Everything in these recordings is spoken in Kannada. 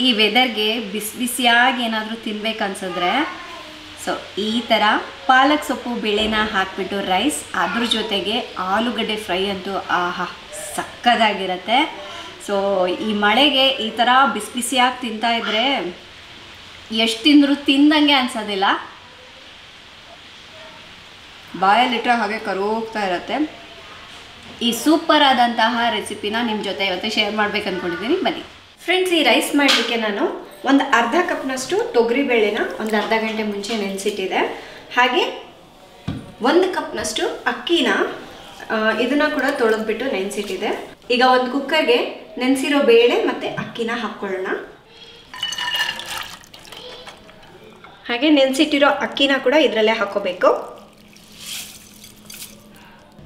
ಈ ವೆದರ್ಗೆ ಬಿಸಿಯಾಗಿ ಏನಾದರೂ ತಿನ್ಬೇಕು ಅನ್ಸಿದ್ರೆ ಸೊ ಈ ಥರ ಪಾಲಕ್ ಸೊಪ್ಪು ಬೇಳೆನ ಹಾಕಿಬಿಟ್ಟು ರೈಸ್, ಅದ್ರ ಜೊತೆಗೆ ಆಲೂಗಡ್ಡೆ ಫ್ರೈ ಅಂತೂ ಆಹಾ ಸಕ್ಕದಾಗಿರುತ್ತೆ. ಸೊ ಈ ಮಳೆಗೆ ಈ ಥರ ಬಿಸಿಯಾಗಿ ತಿಂತಾಯಿದ್ರೆ ಎಷ್ಟು ತಿಂದರೂ ತಿಂದಂಗೆ ಅನ್ಸೋದಿಲ್ಲ, ಬಾಯಲ್ಲಿಟ್ಟರೆ ಹಾಗೆ ಕರೋಗ್ತಾ ಇರುತ್ತೆ. ಈ ಸೂಪರ್ ಆದಂತಹ ರೆಸಿಪಿನ ನಿಮ್ಮ ಜೊತೆ ಇವತ್ತು ಶೇರ್ ಮಾಡ್ಬೇಕು ಅಂದ್ಕೊಂಡಿದ್ದೀನಿ. ಬನ್ನಿ ಫ್ರೆಂಡ್ಸ್, ಈ ರೈಸ್ ಮಾಡಲಿಕ್ಕೆ ನಾನು ಒಂದು ಅರ್ಧ ಕಪ್ನಷ್ಟು ತೊಗರಿಬೇಳೆನ ಒಂದು ಅರ್ಧ ಗಂಟೆ ಮುಂಚೆ ನೆನೆಸಿಟ್ಟಿದೆ. ಹಾಗೆ 1 ಕಪ್ನಷ್ಟು ಅಕ್ಕಿನ ಇದನ್ನು ಕೂಡ ತೊಳೆದ್ಬಿಟ್ಟು ನೆನೆಸಿಟ್ಟಿದೆ. ಈಗ ಒಂದು ಕುಕ್ಕರ್ಗೆ ನೆನೆಸಿರೋ ಬೇಳೆ ಮತ್ತು ಅಕ್ಕಿನ ಹಾಕ್ಕೊಳ್ಳೋಣ. ಹಾಗೆ ನೆನೆಸಿಟ್ಟಿರೋ ಅಕ್ಕಿನ ಕೂಡ ಇದರಲ್ಲೇ ಹಾಕೋಬೇಕು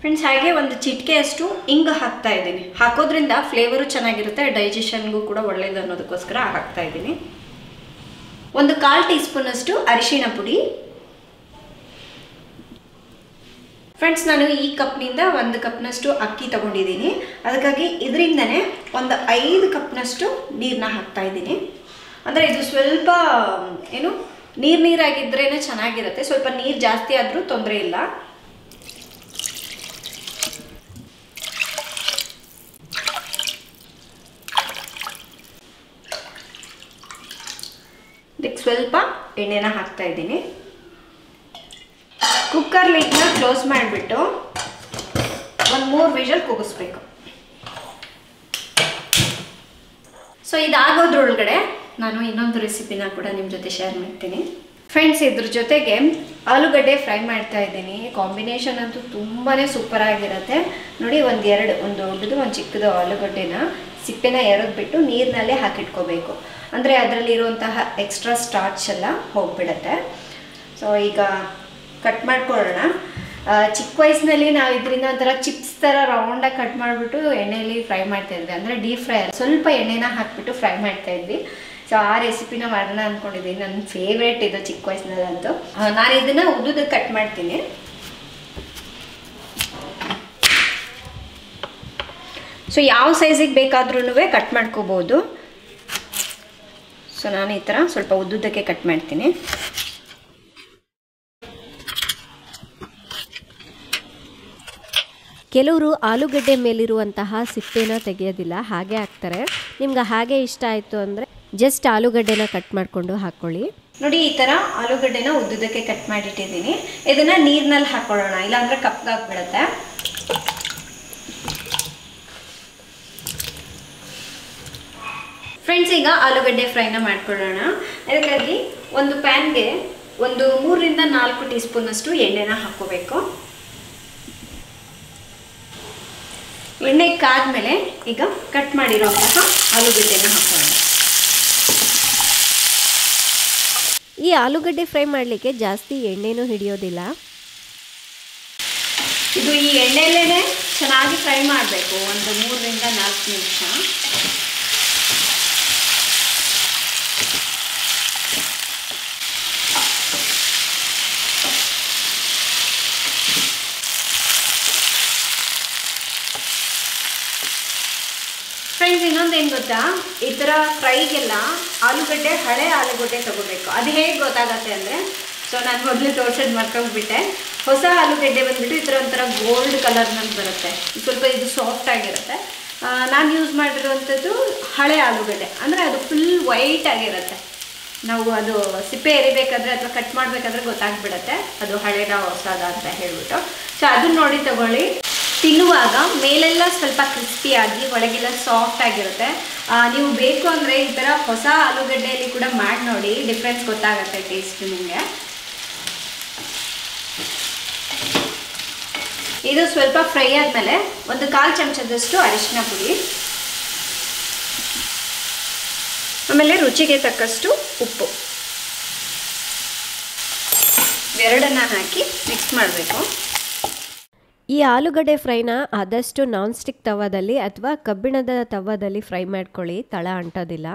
ಫ್ರೆಂಡ್ಸ್. ಹಾಗೆ ಒಂದು ಚಿಟಿಕೆಯಷ್ಟು ಇಂಗು ಹಾಕ್ತಾ ಇದ್ದೀನಿ. ಹಾಕೋದ್ರಿಂದ ಫ್ಲೇವರು ಚೆನ್ನಾಗಿರುತ್ತೆ, ಡೈಜೆಷನ್ಗೂ ಕೂಡ ಒಳ್ಳೇದು ಅನ್ನೋದಕ್ಕೋಸ್ಕರ ಹಾಕ್ತಾ ಇದ್ದೀನಿ. ಒಂದು 1/4 ಟೀ ಸ್ಪೂನಷ್ಟು ಅರಿಶಿಣ ಪುಡಿ. ಫ್ರೆಂಡ್ಸ್, ನಾನು ಈ ಕಪ್ನಿಂದ 1 ಕಪ್ನಷ್ಟು ಅಕ್ಕಿ ತಗೊಂಡಿದ್ದೀನಿ. ಅದಕ್ಕಾಗಿ ಇದರಿಂದನೇ ಒಂದು 5 ಕಪ್ನಷ್ಟು ನೀರನ್ನ ಹಾಕ್ತಾ ಇದ್ದೀನಿ. ಅಂದರೆ ಇದು ಸ್ವಲ್ಪ ಏನು ನೀರಾಗಿದ್ರೇ ಚೆನ್ನಾಗಿರುತ್ತೆ, ಸ್ವಲ್ಪ ನೀರು ಜಾಸ್ತಿ ಆದರೂ ತೊಂದರೆ ಇಲ್ಲ. ಇದಕ್ಕೆ ಸ್ವಲ್ಪ ಎಣ್ಣೆನ ಹಾಕ್ತಾ ಇದ್ದೀನಿ. ಕುಕ್ಕರ್ ಲಿಡ್ನ ಕ್ಲೋಸ್ ಮಾಡಿಬಿಟ್ಟು ಒಂದು 3 ವಿಷಲ್ ಕೂಗಿಸ್ಬೇಕು. ಸೊ ಇದಾಗೋದ್ರೊಳಗಡೆ ನಾನು ಇನ್ನೊಂದು ರೆಸಿಪಿನ ಕೂಡ ನಿಮ್ಮ ಜೊತೆ ಶೇರ್ ಮಾಡ್ತೀನಿ ಫ್ರೆಂಡ್ಸ್. ಇದ್ರ ಜೊತೆಗೆ ಆಲೂಗಡ್ಡೆ ಫ್ರೈ ಮಾಡ್ತಾ ಇದ್ದೀನಿ. ಕಾಂಬಿನೇಷನ್ ಅಂತೂ ತುಂಬಾ ಸೂಪರ್ ಆಗಿರುತ್ತೆ ನೋಡಿ. ಒಂದು ದೊಡ್ಡದು ಒಂದು ಚಿಕ್ಕದು ಆಲೂಗಡ್ಡೆನ ಸಿಪ್ಪೆನ ಎರೆದ್ಬಿಟ್ಟು ನೀರಿನಲ್ಲೇ ಹಾಕಿಟ್ಕೋಬೇಕು. ಅಂದರೆ ಅದರಲ್ಲಿರುವಂತಹ ಎಕ್ಸ್ಟ್ರಾ ಸ್ಟಾರ್ಚ್ ಎಲ್ಲ ಹೋಗ್ಬಿಡುತ್ತೆ. ಸೊ ಈಗ ಕಟ್ ಮಾಡ್ಕೊಳ್ಳೋಣ. ಚಿಕ್ಕ ವಯಸ್ಸಿನಲ್ಲಿ ನಾವು ಇದರಿಂದ ಒಂಥರ ಚಿಪ್ಸ್ ಥರ ರೌಂಡಾಗಿ ಕಟ್ ಮಾಡಿಬಿಟ್ಟು ಎಣ್ಣೆಯಲ್ಲಿ ಫ್ರೈ ಮಾಡ್ತಾಯಿದ್ವಿ. ಅಂದರೆ ಡೀಪ್ ಫ್ರೈ ಸ್ವಲ್ಪ ಎಣ್ಣೆನ ಹಾಕಿಬಿಟ್ಟು ಫ್ರೈ ಮಾಡ್ತಾಯಿದ್ವಿ. ಸೊ ಆ ರೆಸಿಪಿನ ಮಾಡೋಣ ಅಂದ್ಕೊಂಡಿದ್ದೀನಿ. ನನ್ನ ಫೇವ್ರೇಟ್ ಇದು ಚಿಕ್ಕ ವಯಸ್ಸಿನಲ್ಲಂತೂ. ನಾನು ಇದನ್ನು ಉದ್ದುದಕ್ಕೆ ಕಟ್ ಮಾಡ್ತೀನಿ. ಸೊ ಯಾವ ಸೈಜಿಗೆ ಬೇಕಾದ್ರೂ ಕಟ್ ಮಾಡ್ಕೋಬೋದು. ಸೊ ನಾನು ಈ ಥರ ಸ್ವಲ್ಪ ಉದ್ದುದಕ್ಕೆ ಕಟ್ ಮಾಡ್ತೀನಿ. ಕೆಲವರು ಆಲೂಗಡ್ಡೆ ಮೇಲಿರುವಂತಹ ಸಿಪ್ಪೆನ ತೆಗೆಯೋದಿಲ್ಲ, ಹಾಗೆ ಹಾಕ್ತಾರೆ. ನಿಮ್ಗೆ ಹಾಗೆ ಇಷ್ಟ ಆಯಿತು ಅಂದರೆ ಜಸ್ಟ್ ಆಲೂಗಡ್ಡೆನ ಕಟ್ ಮಾಡಿಕೊಂಡು ಹಾಕ್ಕೊಳ್ಳಿ. ನೋಡಿ, ಈ ಥರ ಆಲೂಗಡ್ಡೆನ ಉದ್ದುದಕ್ಕೆ ಕಟ್ ಮಾಡಿಟ್ಟಿದ್ದೀನಿ. ಇದನ್ನು ನೀರಿನಲ್ಲಿ ಹಾಕ್ಕೊಳ್ಳೋಣ, ಇಲ್ಲಾಂದರೆ ಕಪ್ಗಾಗ್ಬಿಡುತ್ತೆ. ಫ್ರೆಂಡ್ಸ್, ಈಗ ಆಲೂಗಡ್ಡೆ ಫ್ರೈನ ಮಾಡ್ಕೊಳ್ಳೋಣ. ಅದಕ್ಕಾಗಿ ಒಂದು ಪ್ಯಾನ್ಗೆ ಒಂದು 3 ರಿಂದ 4 ಟೀ ಸ್ಪೂನಷ್ಟು ಎಣ್ಣೆನ ಹಾಕ್ಕೋಬೇಕು. ಎಣ್ಣೆ ಕಾದ್ಮೇಲೆ ಈಗ ಕಟ್ ಮಾಡಿರೋಂತಹ ಆಲೂಗಡ್ಡೆನ ಹಾಕೋಣ. ಈ ಆಲೂಗಡ್ಡೆ ಫ್ರೈ ಮಾಡಲಿಕ್ಕೆ ಜಾಸ್ತಿ ಎಣ್ಣೆನೂ ಹಿಡಿಯೋದಿಲ್ಲ. ಇದು ಈ ಎಣ್ಣೆಯಲ್ಲೇ ಚೆನ್ನಾಗಿ ಫ್ರೈ ಮಾಡಬೇಕು, ಒಂದು 3 ರಿಂದ 4 ನಿಮಿಷ. ಫ್ರೆಂಡ್ಸ್, ಇನ್ನೊಂದೇನು ಗೊತ್ತಾ, ಈ ಥರ ಫ್ರೈಗೆಲ್ಲ ಆಲೂಗಡ್ಡೆ ಹಳೆ ಆಲೂಗಡ್ಡೆ ತೊಗೋಬೇಕು. ಅದು ಹೇಗೆ ಗೊತ್ತಾಗತ್ತೆ ಅಂದರೆ, ಸೊ ನಾನು ಮೊದಲು ತೋರ್ಸೋದು ಮರ್ಕೊಂಡ್ಬಿಟ್ಟೆ. ಹೊಸ ಆಲೂಗಡ್ಡೆ ಬಂದುಬಿಟ್ಟು ಈ ಥರ ಒಂಥರ ಗೋಲ್ಡ್ ಕಲರ್ನಲ್ಲಿ ಬರುತ್ತೆ, ಸ್ವಲ್ಪ ಇದು ಸಾಫ್ಟ್ ಆಗಿರುತ್ತೆ. ನಾನು ಯೂಸ್ ಮಾಡಿರೋವಂಥದ್ದು ಹಳೆ ಆಲೂಗಡ್ಡೆ, ಅಂದರೆ ಅದು ಫುಲ್ ವೈಟ್ ಆಗಿರುತ್ತೆ. ನಾವು ಅದು ಸಿಪ್ಪೆ ಎರಿಬೇಕಾದ್ರೆ ಅಥವಾ ಕಟ್ ಮಾಡಬೇಕಾದ್ರೆ ಗೊತ್ತಾಗ್ಬಿಡುತ್ತೆ ಅದು ಹಳೇದ ಹೊಸದ ಅಂತ ಹೇಳ್ಬಿಟ್ಟು. ಸೊ ಅದನ್ನ ನೋಡಿ ತಗೊಳ್ಳಿ. ತಿನ್ನುವಾಗ ಮೇಲೆಲ್ಲ ಸ್ವಲ್ಪ ಕ್ರಿಸ್ಪಿಯಾಗಿ ಒಳಗೆಲ್ಲ ಸಾಫ್ಟ್ ಆಗಿರುತ್ತೆ. ನೀವು ಬೇಕು ಅಂದರೆ ಈ ಥರ ಹೊಸ ಆಲೂಗಡ್ಡೆಯಲ್ಲಿ ಕೂಡ ಮಾಡಿ ನೋಡಿ, ಡಿಫ್ರೆನ್ಸ್ ಗೊತ್ತಾಗುತ್ತೆ ಟೇಸ್ಟ್ ನಿಮಗೆ. ಇದು ಸ್ವಲ್ಪ ಫ್ರೈ ಆದಮೇಲೆ ಒಂದು 1/4 ಚಮಚದಷ್ಟು ಅರಿಶಿನ ಪುಡಿ, ಆಮೇಲೆ ರುಚಿಗೆ ತಕ್ಕಷ್ಟು ಉಪ್ಪು, ಎರಡನ್ನ ಹಾಕಿ ಮಿಕ್ಸ್ ಮಾಡಬೇಕು. ಈ ಆಲೂಗಡ್ಡೆ ಫ್ರೈನ ಆದಷ್ಟು ನಾನ್ ಸ್ಟಿಕ್ ತವಾದಲ್ಲಿ ಅಥವಾ ಕಬ್ಬಿಣದ ತವಾದಲ್ಲಿ ಫ್ರೈ ಮಾಡ್ಕೊಳ್ಳಿ, ತಳ ಅಂಟೋದಿಲ್ಲ.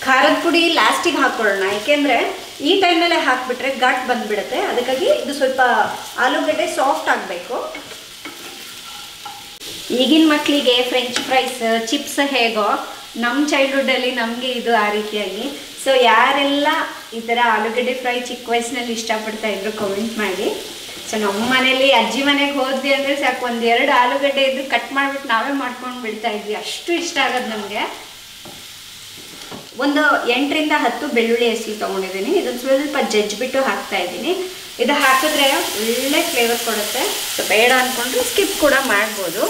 ಖಾರದ ಪುಡಿ ಲಾಸ್ಟಿಗೆ ಹಾಕ್ಕೊಳ್ಳೋಣ, ಏಕೆಂದರೆ ಈ ಟೈಮಲ್ಲೇ ಹಾಕಿಬಿಟ್ರೆ ಘಾಟ್ ಬಂದುಬಿಡುತ್ತೆ. ಅದಕ್ಕಾಗಿ ಇದು ಸ್ವಲ್ಪ ಆಲೂಗಡ್ಡೆ ಸಾಫ್ಟ್ ಆಗಬೇಕು. ಈಗಿನ ಮಕ್ಕಳಿಗೆ ಫ್ರೆಂಚ್ ಫ್ರೈಸ್ ಚಿಪ್ಸ್ ಹೇಗೋ ನಮ್ಮ ಚೈಲ್ಡ್ಹುಡ್ಡಲ್ಲಿ ನಮಗೆ ಇದು ಆ ರೀತಿಯಾಗಿ. ಸೊ ಯಾರೆಲ್ಲ ಈ ಥರ ಆಲೂಗಡ್ಡೆ ಫ್ರೈ ಚಿಕ್ಕ ವಯಸ್ಸಿನಲ್ಲಿ ಇಷ್ಟಪಡ್ತಾ ಇದ್ರು ಕಮೆಂಟ್ ಮಾಡಿ. ಸೊ ನಮ್ಮ ಮನೇಲಿ ಅಜ್ಜಿ ಮನೆಗೆ ಹೋದ್ವಿ ಅಂದರೆ ಸಾಕು, 1-2 ಆಲೂಗಡ್ಡೆ ಇದ್ದು ಕಟ್ ಮಾಡಿಬಿಟ್ಟು ನಾವೇ ಮಾಡ್ಕೊಂಡು ಬಿಡ್ತಾ ಇದ್ವಿ, ಅಷ್ಟು ಇಷ್ಟ ಆಗೋದು ನಮಗೆ. ಒಂದು 8ರಿಂದ 10 ಬೆಳ್ಳುಳ್ಳಿ ಹೆಸರು ತೊಗೊಂಡಿದ್ದೀನಿ. ಇದನ್ನು ಸ್ವಲ್ಪ ಜಜ್ಜಿಬಿಟ್ಟು ಹಾಕ್ತಾ ಇದ್ದೀನಿ. ಇದು ಹಾಕಿದ್ರೆ ಒಳ್ಳೆ ಫ್ಲೇವರ್ ಕೊಡುತ್ತೆ. ಸೊ ಬೇಡ ಅಂದ್ಕೊಂಡ್ರೆ ಸ್ಕಿಪ್ ಕೂಡ ಮಾಡ್ಬೋದು.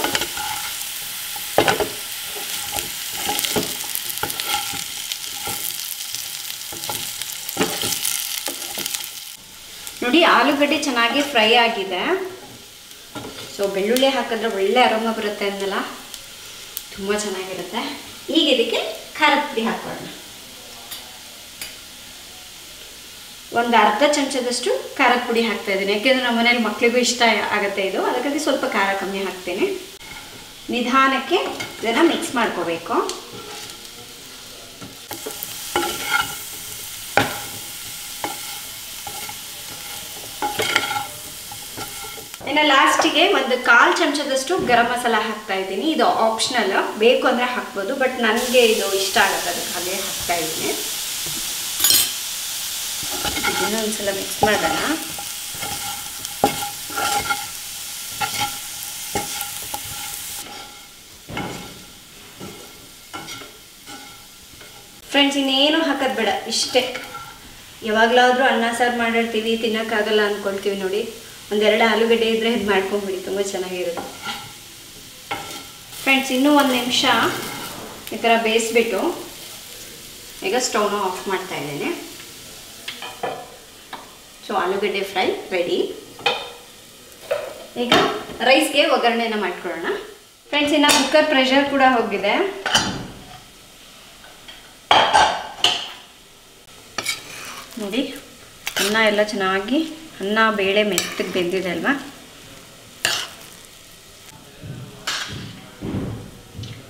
ನೋಡಿ ಆಲೂಗಡ್ಡೆ ಚೆನ್ನಾಗಿ ಫ್ರೈ ಆಗಿದೆ. ಸೊ ಬೆಳ್ಳುಳ್ಳಿ ಹಾಕಿದ್ರೆ ಒಳ್ಳೆ ಅರೋಮ ಬರುತ್ತೆ ಅಂದಲ್ಲ, ತುಂಬ ಚೆನ್ನಾಗಿರುತ್ತೆ. ಈಗ ಇದಕ್ಕೆ ಖಾರದ ಪುಡಿ ಹಾಕೋಣ. ಒಂದು ಅರ್ಧ ಚಮಚದಷ್ಟು ಖಾರದ ಪುಡಿ ಹಾಕ್ತಾ ಇದ್ದೀನಿ, ಯಾಕೆಂದರೆ ನಮ್ಮ ಮನೇಲಿ ಮಕ್ಕಳಿಗೂ ಇಷ್ಟ ಆಗುತ್ತೆ ಇದು, ಅದಕ್ಕಾಗಿ ಸ್ವಲ್ಪ ಖಾರ ಕಮ್ಮಿ ಹಾಕ್ತೇನೆ. ನಿಧಾನಕ್ಕೆ ಇದನ್ನು ಮಿಕ್ಸ್ ಮಾಡ್ಕೋಬೇಕು. ಇನ್ನು ಲಾಸ್ಟಿಗೆ ಒಂದು 1/4 ಚಮಚದಷ್ಟು ಗರಂ ಮಸಾಲ ಹಾಕ್ತಾ ಇದ್ದೀನಿ. ಇದು ಆಪ್ಷನಲ್, ಬೇಕು ಅಂದರೆ ಹಾಕ್ಬೋದು, ಬಟ್ ನನಗೆ ಇದು ಇಷ್ಟ ಆಗುತ್ತೆ, ಅದಕ್ಕೆ ಹಾಗೆ ಹಾಕ್ತಾ ಇದ್ದೀನಿ. ಇದನ್ನು ಒಂದ್ಸಲ ಮಿಕ್ಸ್ ಮಾಡೋಣ. ಫ್ರೆಂಡ್ಸ್, ಇನ್ನೇನು ಹಾಕೋದು ಬೇಡ, ಇಷ್ಟೇ. ಯಾವಾಗಲಾದರೂ ಅನ್ನ ಸಾರು ಮಾಡಿರ್ತೀವಿ, ತಿನ್ನೋಕ್ಕಾಗಲ್ಲ ಅಂದ್ಕೊಳ್ತೀವಿ ನೋಡಿ, 1-2 ಆಲೂಗಡ್ಡೆ ಇದ್ದರೆ ಇದು ಮಾಡ್ಕೊಂಬಿಡಿ, ತುಂಬ ಚೆನ್ನಾಗಿರುತ್ತೆ. ಫ್ರೆಂಡ್ಸ್, ಇನ್ನೂ 1 ನಿಮಿಷ ಈ ಥರ ಬೇಯಿಸ್ಬಿಟ್ಟು ಈಗ ಸ್ಟವ್ನ ಆಫ್ ಮಾಡ್ತಾ ಇದ್ದೇನೆ. ಸೊ ಆಲೂಗಡ್ಡೆ ಫ್ರೈ ರೆಡಿ. ಈಗ ರೈಸ್ಗೆ ಒಗ್ಗರಣೆನ ಮಾಡ್ಕೊಳ್ಳೋಣ. ಫ್ರೆಂಡ್ಸ್, ಇನ್ನು ಕುಕ್ಕರ್ ಪ್ರೆಷರ್ ಕೂಡ ಹೋಗಿದೆ. ನೋಡಿ, ಅನ್ನ ಎಲ್ಲ ಚೆನ್ನಾಗಿ, ಅನ್ನ ಬೇಳೆ ಮೆತ್ತಗೆ ಬೆಂದಿದೆ ಅಲ್ವಾ.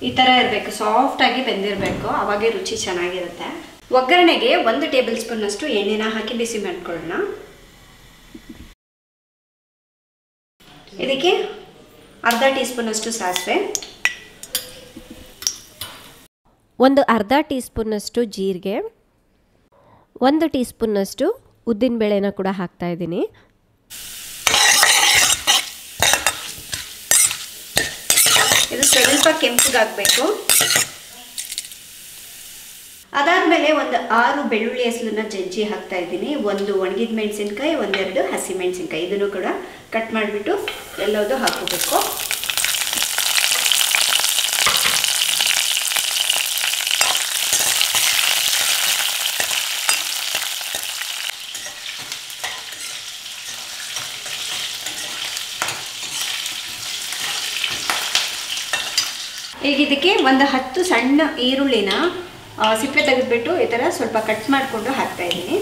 ಈ ಥರ ಇರಬೇಕು, ಸಾಫ್ಟಾಗಿ ಬೆಂದಿರಬೇಕು, ಆವಾಗೇ ರುಚಿ ಚೆನ್ನಾಗಿರುತ್ತೆ. ಒಗ್ಗರಣೆಗೆ 1 ಟೇಬಲ್ ಸ್ಪೂನಷ್ಟು ಎಣ್ಣೆನ ಹಾಕಿ ಬಿಸಿ ಮಾಡ್ಕೊಳ್ಳೋಣ. ಇದಕ್ಕೆ ಅರ್ಧ ಟೀ ಸ್ಪೂನಷ್ಟು ಸಾಸಿವೆ, ಒಂದು ಅರ್ಧ ಟೀ ಸ್ಪೂನಷ್ಟು ಜೀರಿಗೆ, 1 ಟೀ ಸ್ಪೂನಷ್ಟು ಉದ್ದಿನಬೇಳೆನ ಕೂಡ ಹಾಕ್ತಾ ಇದ್ದೀನಿ. ಇದು ಸ್ವಲ್ಪ ಕೆಂಪಗಾಗಬೇಕು. ಅದಾದಮೇಲೆ ಒಂದು 6 ಬೆಳ್ಳುಳ್ಳಿ ಹೆಸರನ್ನ ಜಜ್ಜಿ ಹಾಕ್ತಾ ಇದ್ದೀನಿ. 1 ಒಣಗಿದ ಮೆಣಸಿನ್ಕಾಯಿ, 1-2 ಹಸಿ ಮೆಣಸಿನ್ಕಾಯಿ, ಇದನ್ನು ಕೂಡ ಕಟ್ ಮಾಡಿಬಿಟ್ಟು ಎಲ್ಲದೂ ಹಾಕೋಬೇಕು. ಈಗ ಇದಕ್ಕೆ ಒಂದು 10 ಸಣ್ಣ ಈರುಳ್ಳಿನ ಸಿಪ್ಪೆ ತೆಗೆದುಬಿಟ್ಟು ಈ ಥರ ಸ್ವಲ್ಪ ಕಟ್ ಮಾಡಿಕೊಂಡು ಹಾಕ್ತಾ ಇದ್ದೀನಿ.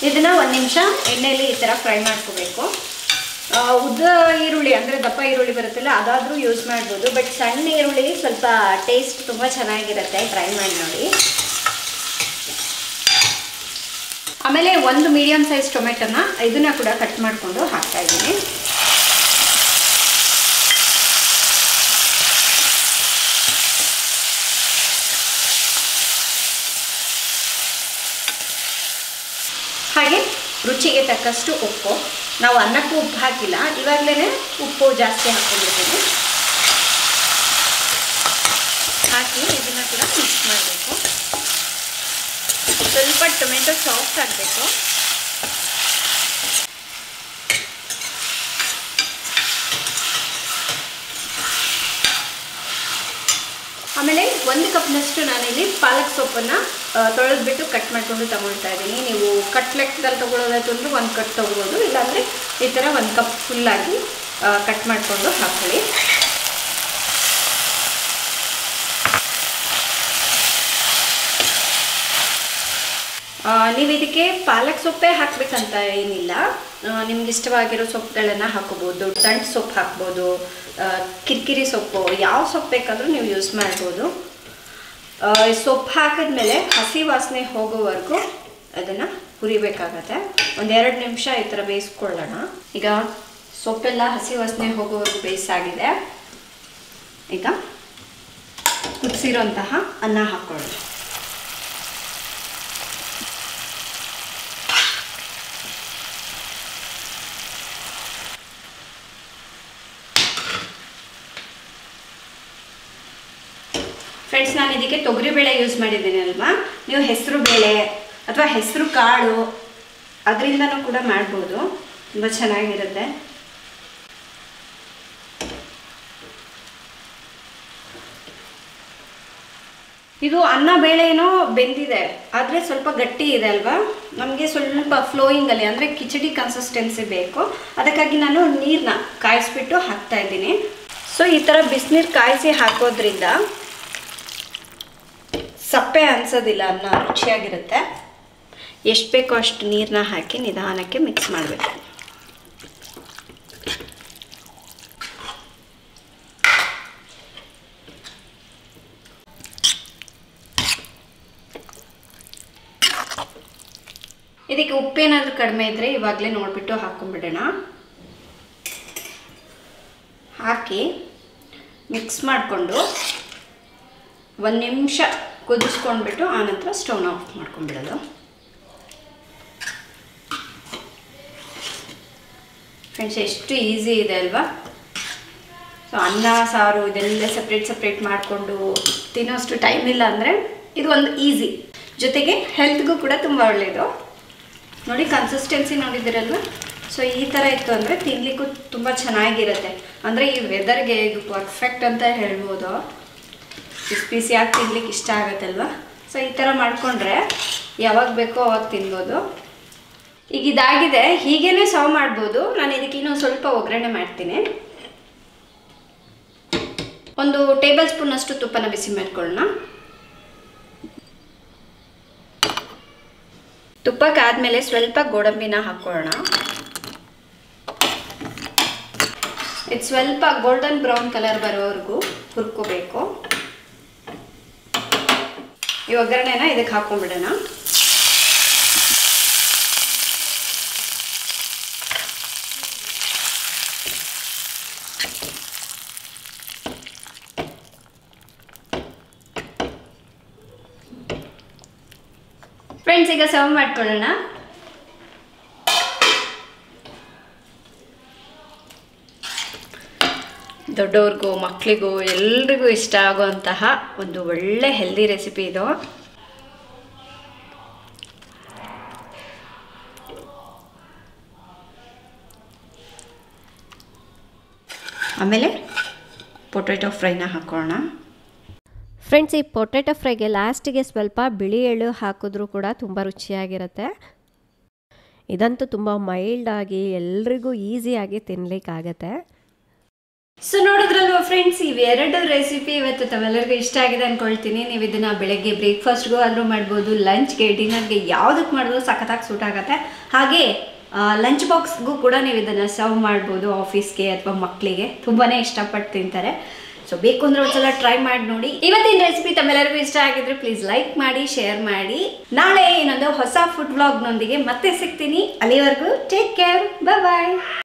ಇದನ್ನು 1 ನಿಮಿಷ ಎಣ್ಣೆಯಲ್ಲಿ ಈ ಥರ ಫ್ರೈ ಮಾಡ್ಕೋಬೇಕು. ಉದ್ದ ಈರುಳ್ಳಿ ಅಂದರೆ ದಪ್ಪ ಈರುಳ್ಳಿ ಬರುತ್ತಲ್ಲ, ಅದಾದರೂ ಯೂಸ್ ಮಾಡ್ಬೋದು, ಬಟ್ ಸಣ್ಣ ಈರುಳ್ಳಿ ಸ್ವಲ್ಪ ಟೇಸ್ಟ್ ತುಂಬ ಚೆನ್ನಾಗಿರುತ್ತೆ, ಟ್ರೈ ಮಾಡಿ ನೋಡಿ. ಆಮೇಲೆ 1 ಮೀಡಿಯಮ್ ಸೈಜ್ ಟೊಮೆಟೊನ ಇದನ್ನ ಕೂಡ ಕಟ್ ಮಾಡಿಕೊಂಡು ಹಾಕ್ತಾ ಇದ್ದೀನಿ. ಹಾಗೆ ರುಚಿಗೆ ತಕ್ಕಷ್ಟು ಉಪ್ಪು. ನಾವು ಅನ್ನಕ್ಕೂ ಉಪ್ಪು ಹಾಕಿಲ್ಲ, ಇವಾಗಲೇ ಉಪ್ಪು ಜಾಸ್ತಿ ಹಾಕ್ಕೊಂಡಿರ್ತೀನಿ. ಹಾಕಿ ಇದನ್ನು ಕೂಡ ಮಿಕ್ಸ್ ಮಾಡಬೇಕು. ಸ್ವಲ್ಪ ಟೊಮೆಟೊ ಸಾಫ್ಟ್ ಆಗಬೇಕು. ಆಮೇಲೆ 1 ಕಪ್ನಷ್ಟು ನಾನಿಲ್ಲಿ ಪಾಲಕ್ ಸೊಪ್ಪನ್ನು ತೊಳೆದ್ಬಿಟ್ಟು ಕಟ್ ಮಾಡಿಕೊಂಡು ತಗೊಳ್ತಾ ಇದ್ದೀನಿ. ನೀವು ಕಟ್ ಲೆಕ್ಕದಲ್ಲಿ ತೊಗೊಳ್ಳೋದಾಯ್ತು ಅಂದರೆ 1 ಕಟ್ ತೊಗೊಬೋದು, ಇಲ್ಲಾಂದರೆ ಈ ಥರ 1 ಕಪ್ ಫುಲ್ಲಾಗಿ ಕಟ್ ಮಾಡಿಕೊಂಡು ಹಾಕೊಳ್ಳಿ. ನೀವು ಇದಕ್ಕೆ ಪಾಲಕ್ ಸೊಪ್ಪೇ ಹಾಕಬೇಕಂತ ಏನಿಲ್ಲ, ನಿಮ್ಗೆ ಇಷ್ಟವಾಗಿರೋ ಸೊಪ್ಪುಗಳನ್ನು ಹಾಕೋಬೋದು. ದಂಟು ಸೊಪ್ಪು ಹಾಕ್ಬೋದು, ಕಿರಿಕಿರಿ ಸೊಪ್ಪು, ಯಾವ ಸೊಪ್ಪು ಬೇಕಾದರೂ ನೀವು ಯೂಸ್ ಮಾಡ್ಬೋದು. ಸೊಪ್ಪು ಹಾಕಿದ್ಮೇಲೆ ಹಸಿ ವಾಸನೆ ಹೋಗೋವರೆಗೂ ಅದನ್ನು ಹುರಿಬೇಕಾಗತ್ತೆ. 1-2 ನಿಮಿಷ ಈ ಥರ ಬೇಯಿಸ್ಕೊಳ್ಳೋಣ. ಈಗ ಸೊಪ್ಪೆಲ್ಲ ಹಸಿ ವಾಸನೆ ಹೋಗೋವರೆಗೂ ಬೇಯಿಸಾಗಿದೆ. ಈಗ ಕುದಿಸಿರೋಂತಹ ಅನ್ನ ಹಾಕ್ಕೊಳ್ಳೋಣ. ಫ್ರೆಂಡ್ಸ್, ನಾನು ಇದಕ್ಕೆ ತೊಗರಿಬೇಳೆ ಯೂಸ್ ಮಾಡಿದ್ದೀನಿ ಅಲ್ವಾ, ನೀವು ಹೆಸರು ಬೇಳೆ ಅಥವಾ ಹೆಸರು ಕಾಳು ಅದರಿಂದನೂ ಕೂಡ ಮಾಡ್ಬೋದು, ತುಂಬ ಚೆನ್ನಾಗಿರುತ್ತೆ. ಇದು ಅನ್ನ ಬೇಳೆನೋ ಬೆಂದಿದೆ, ಆದರೆ ಸ್ವಲ್ಪ ಗಟ್ಟಿ ಇದೆ ಅಲ್ವಾ, ನಮಗೆ ಸ್ವಲ್ಪ ಫ್ಲೋಯಿಂಗಲ್ಲಿ ಅಂದರೆ ಕಿಚಡಿ ಕನ್ಸಿಸ್ಟೆನ್ಸಿ ಬೇಕು. ಅದಕ್ಕಾಗಿ ನಾನು ನೀರನ್ನ ಕಾಯಿಸ್ಬಿಟ್ಟು ಹಾಕ್ತಾ ಇದ್ದೀನಿ. ಸೊ ಈ ಥರ ಬಿಸಿನೀರು ಕಾಯಿಸಿ ಹಾಕೋದ್ರಿಂದ ಸಪ್ಪೆ ಅನ್ಸೋದಿಲ್ಲ, ಅನ್ನ ರುಚಿಯಾಗಿರುತ್ತೆ. ಎಷ್ಟು ಬೇಕೋ ಅಷ್ಟು ನೀರನ್ನ ಹಾಕಿ ನಿಧಾನಕ್ಕೆ ಮಿಕ್ಸ್ ಮಾಡಬೇಕು. ಇದಕ್ಕೆ ಉಪ್ಪೇನಾದರೂ ಕಡಿಮೆ ಇದ್ದರೆ ಇವಾಗಲೇ ನೋಡಿಬಿಟ್ಟು ಹಾಕ್ಕೊಂಡ್ಬಿಡೋಣ. ಹಾಕಿ ಮಿಕ್ಸ್ ಮಾಡಿಕೊಂಡು 1 ನಿಮಿಷ ಕುದಿಸ್ಕೊಂಡ್ಬಿಟ್ಟು ಆನಂತರ ಸ್ಟವ್ನ ಆಫ್ ಮಾಡ್ಕೊಂಡ್ಬಿಡೋದು. ಫ್ರೆಂಡ್ಸ್, ಎಷ್ಟು ಈಸಿ ಇದೆ ಅಲ್ವಾ. ಸೊ ಅನ್ನ ಸಾರು ಇದೆಲ್ಲ ಸಪ್ರೇಟ್ ಮಾಡಿಕೊಂಡು ತಿನ್ನೋಷ್ಟು ಟೈಮ್ ಇಲ್ಲ ಅಂದರೆ ಇದು ಒಂದು ಈಸಿ, ಜೊತೆಗೆ ಹೆಲ್ತ್ಗೂ ಕೂಡ ತುಂಬ ಒಳ್ಳೆಯದು. ನೋಡಿ, ಕನ್ಸಿಸ್ಟೆನ್ಸಿ ನೋಡಿದ್ದೀರಲ್ವ. ಸೊ ಈ ಥರ ಇತ್ತು ಅಂದರೆ ತಿನ್ನಲಿಕ್ಕೂ ತುಂಬ ಚೆನ್ನಾಗಿರುತ್ತೆ. ಅಂದರೆ ಈ ವೆದರ್ಗೆ ಇದು ಪರ್ಫೆಕ್ಟ್ ಅಂತ ಹೇಳ್ಬೋದು. ಬಿಸಿಯಾಗಿ ತಿನ್ಲಿಕ್ಕೆ ಇಷ್ಟ ಆಗುತ್ತಲ್ವ. ಸೊ ಈ ಥರ ಮಾಡಿಕೊಂಡ್ರೆ ಯಾವಾಗ ಬೇಕೋ ಅವಾಗ ತಿನ್ಬೋದು. ಈಗ ಇದಾಗಿದೆ, ಹೀಗೇ ಸರ್ವ್ ಮಾಡ್ಬೋದು. ನಾನು ಇದಕ್ಕೆ ಇನ್ನೊಂದು ಸ್ವಲ್ಪ ಒಗ್ಗರಣೆ ಮಾಡ್ತೀನಿ. 1 ಟೇಬಲ್ ಸ್ಪೂನ್ ಅಷ್ಟು ತುಪ್ಪನ ಬಿಸಿ ಮಾಡ್ಕೊಳ್ಳೋಣ. ತುಪ್ಪಕ್ಕಾದ್ಮೇಲೆ ಸ್ವಲ್ಪ ಗೋಡಂಬಿನ ಹಾಕ್ಕೊಳ್ಳೋಣ. ಇದು ಸ್ವಲ್ಪ ಗೋಲ್ಡನ್ ಬ್ರೌನ್ ಕಲರ್ ಬರೋವರೆಗೂ ಹುರ್ಕೋಬೇಕು. ಈ ಒಗ್ಗರಣೆನ ಇದಕ್ಕೆ ಹಾಕ್ಕೊಂಡ್ಬಿಡೋಣ. ಫ್ರೆಂಡ್ಸ್, ಈಗ ಸರ್ವ್ ಮಾಡ್ಕೊಳ್ಳೋಣ. ದೊಡ್ಡವ್ರಿಗೂ ಮಕ್ಕಳಿಗೂ ಎಲ್ರಿಗೂ ಇಷ್ಟ ಆಗುವಂತಹ ಒಂದು ಒಳ್ಳೆ ಹೆಲ್ದಿ ರೆಸಿಪಿ ಇದು. ಆಮೇಲೆ ಪೊಟ್ಯಾಟೊ ಫ್ರೈನ ಹಾಕೋಣ. ಫ್ರೆಂಡ್ಸ್, ಈ ಪೊಟ್ಯಾಟೊ ಫ್ರೈಗೆ ಲಾಸ್ಟಿಗೆ ಸ್ವಲ್ಪ ಬಿಳಿ ಎಳ್ಳು ಹಾಕಿದ್ರೂ ಕೂಡ ತುಂಬ ರುಚಿಯಾಗಿರುತ್ತೆ. ಇದಂತೂ ತುಂಬ ಮೈಲ್ಡಾಗಿ ಎಲ್ರಿಗೂ ಈಸಿಯಾಗಿ ತಿನ್ನಲಿಕ್ಕಾಗತ್ತೆ. ಸೊ ನೋಡಿದ್ರಲ್ವ ಫ್ರೆಂಡ್ಸ್, ಇವೆರಡು ರೆಸಿಪಿ ಇವತ್ತು ತಮ್ಮೆಲ್ಲರಿಗೂ ಇಷ್ಟ ಆಗಿದೆ ಅಂದ್ಕೊಳ್ತೀನಿ. ನೀವು ಇದನ್ನು ಬೆಳಗ್ಗೆ ಬ್ರೇಕ್ಫಾಸ್ಟ್ಗೂ ಆದರೂ ಮಾಡ್ಬೋದು, ಲಂಚ್ಗೆ ಡಿನ್ನರ್ಗೆ ಯಾವುದಕ್ಕೆ ಮಾಡಿದ್ರು ಸಖತ್ತಾಗಿ ಸೂಟ್ ಆಗುತ್ತೆ. ಹಾಗೆ ಲಂಚ್ ಬಾಕ್ಸ್ಗೂ ಕೂಡ ನೀವು ಇದನ್ನು ಸರ್ವ್ ಮಾಡ್ಬೋದು, ಆಫೀಸ್ಗೆ ಅಥವಾ ಮಕ್ಕಳಿಗೆ ತುಂಬಾ ಇಷ್ಟಪಟ್ಟು ತಿಂತಾರೆ. ಸೊ ಬೇಕು ಅಂದರೆ ಒಂದ್ಸಲ ಟ್ರೈ ಮಾಡಿ ನೋಡಿ. ಇವತ್ತಿನ ರೆಸಿಪಿ ತಮ್ಮೆಲ್ಲರಿಗೂ ಇಷ್ಟ ಆಗಿದ್ರೆ ಪ್ಲೀಸ್ ಲೈಕ್ ಮಾಡಿ, ಶೇರ್ ಮಾಡಿ. ನಾಳೆ ಇನ್ನೊಂದು ಹೊಸ ಫುಡ್ ವ್ಲಾಗ್ನೊಂದಿಗೆ ಮತ್ತೆ ಸಿಗ್ತೀನಿ. ಅಲ್ಲಿವರೆಗೂ ಟೇಕ್ ಕೇರ್, ಬಾಯ್.